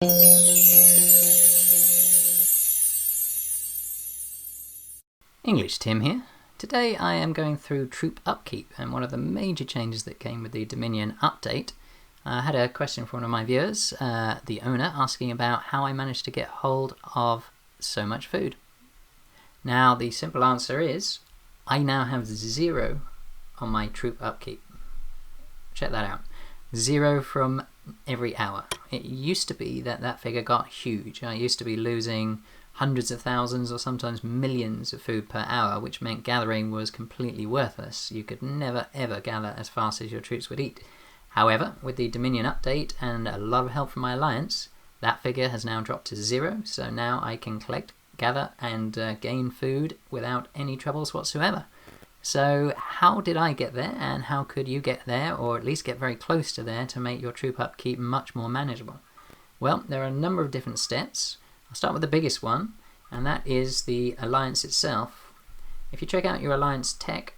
EnglishTim here. Today I am going through troop upkeep, and one of the major changes that came with the Dominion update. I had a question from one of my viewers, the owner, asking about how I managed to get hold of so much food. Now the simple answer is, I now have 0 on my troop upkeep. Check that out. 0 from every hour. It used to be that that figure got huge. I used to be losing hundreds of thousands or sometimes millions of food per hour, which meant gathering was completely worthless. You could never ever gather as fast as your troops would eat. However, with the Dominion update and a lot of help from my Alliance, that figure has now dropped to 0, so now I can collect, gather and gain food without any troubles whatsoever. So how did I get there, and how could you get there, or at least get very close to there, to make your troop upkeep much more manageable? Well, there are a number of different steps. I'll start with the biggest one, and that is the Alliance itself. If you check out your Alliance tech,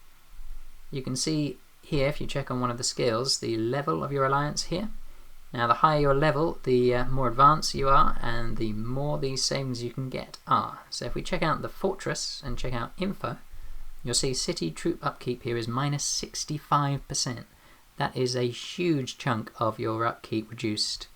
you can see here, if you check on one of the skills, the level of your Alliance here. Now the higher your level, the more advanced you are, and the more these savings you can get are. So if we check out the Fortress and check out Info, you'll see City Troop Upkeep here is minus 65%. That is a huge chunk of your upkeep reduced.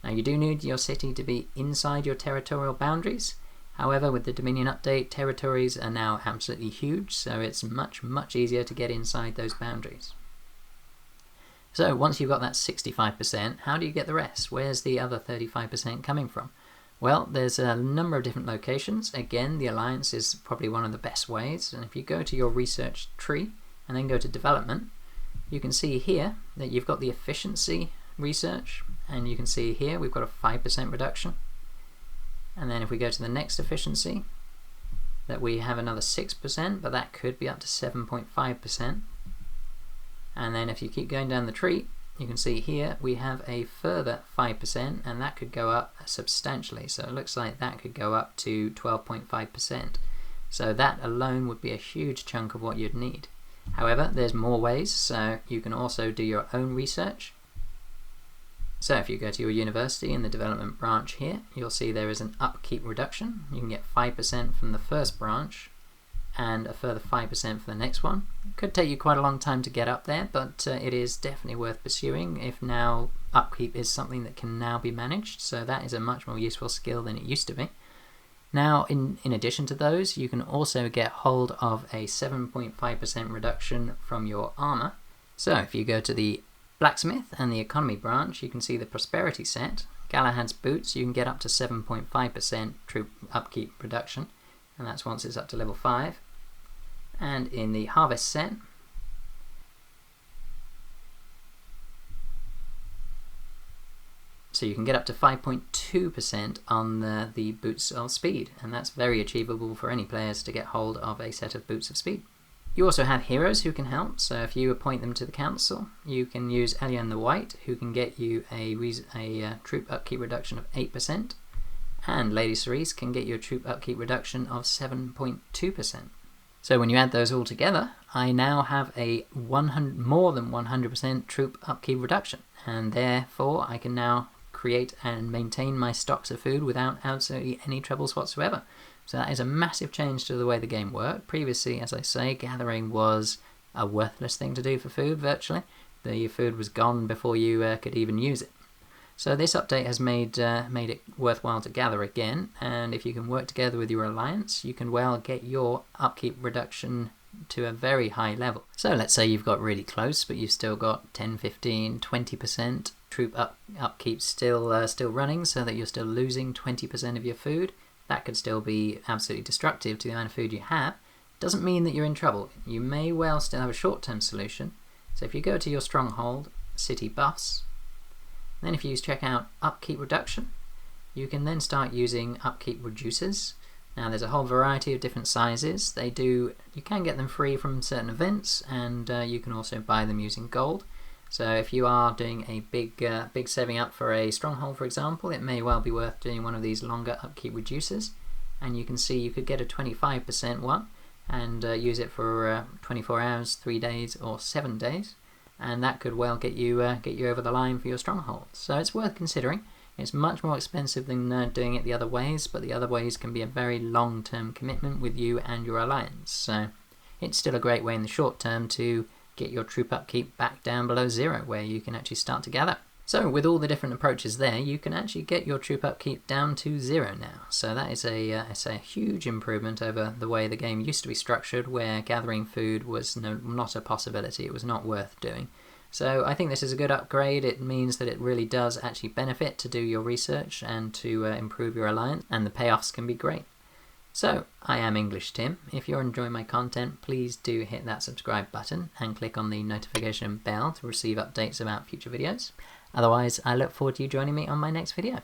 Now you do need your city to be inside your territorial boundaries. However, with the Dominion update, territories are now absolutely huge, so it's much easier to get inside those boundaries. So once you've got that 65%, how do you get the rest? Where's the other 35% coming from? Well, there's a number of different locations. Again, the Alliance is probably one of the best ways, and if you go to your research tree and then go to development, you can see here that you've got the efficiency research, and you can see here we've got a 5% reduction. And then if we go to the next efficiency, that we have another 6%, but that could be up to 7.5%. And then if you keep going down the tree, you can see here we have a further 5%, and that could go up substantially. So it looks like that could go up to 12.5%. So that alone would be a huge chunk of what you'd need. However, there's more ways, so you can also do your own research. So if you go to your university in the development branch here, you'll see there is an upkeep reduction. You can get 5% from the first branch and a further 5% for the next one. It could take you quite a long time to get up there, but it is definitely worth pursuing if now upkeep is something that can now be managed. So that is a much more useful skill than it used to be. Now in addition to those, you can also get hold of a 7.5% reduction from your armor. So if you go to the Blacksmith and the Economy branch, you can see the Prosperity set. Galahad's Boots, you can get up to 7.5% troop upkeep reduction, and that's once it's up to level 5. And in the Harvest set, so you can get up to 5.2% on the Boots of Speed, and that's very achievable for any players to get hold of a set of Boots of Speed. You also have heroes who can help, so if you appoint them to the council, you can use Elian the White, who can get you a troop upkeep reduction of 8%, and Lady Cerise can get you a troop upkeep reduction of 7.2%. So when you add those all together, I now have a more than 100% troop upkeep reduction, and therefore I can now create and maintain my stocks of food without absolutely any troubles whatsoever. So that is a massive change to the way the game worked. Previously, as I say, gathering was a worthless thing to do for food, virtually. The food was gone before you could even use it. So this update has made it worthwhile to gather again, and if you can work together with your Alliance, you can well get your upkeep reduction to a very high level. So let's say you've got really close, but you've still got 10, 15, 20% troop upkeep still running, so that you're still losing 20% of your food. That could still be absolutely destructive to the amount of food you have. Doesn't mean that you're in trouble. You may well still have a short-term solution. So if you go to your stronghold, city buffs, then if you check out upkeep reduction, you can then start using upkeep reducers. Now there's a whole variety of different sizes. You can get them free from certain events, and you can also buy them using gold. So if you are doing a big saving up for a stronghold, for example, it may well be worth doing one of these longer upkeep reducers. And you can see you could get a 25% one and use it for 24 hours, 3 days, or 7 days, and that could well get you over the line for your stronghold. So it's worth considering. It's much more expensive than doing it the other ways, but the other ways can be a very long-term commitment with you and your alliance. So it's still a great way in the short term to get your troop upkeep back down below 0, where you can actually start to gather. So with all the different approaches there, you can actually get your troop upkeep down to 0 now. So that is it's a huge improvement over the way the game used to be structured, where gathering food was not a possibility. It was not worth doing. So I think this is a good upgrade. It means that it really does actually benefit to do your research and to improve your alliance, and the payoffs can be great. So, I am EnglishTim. If you're enjoying my content, please do hit that subscribe button and click on the notification bell to receive updates about future videos. Otherwise, I look forward to you joining me on my next video.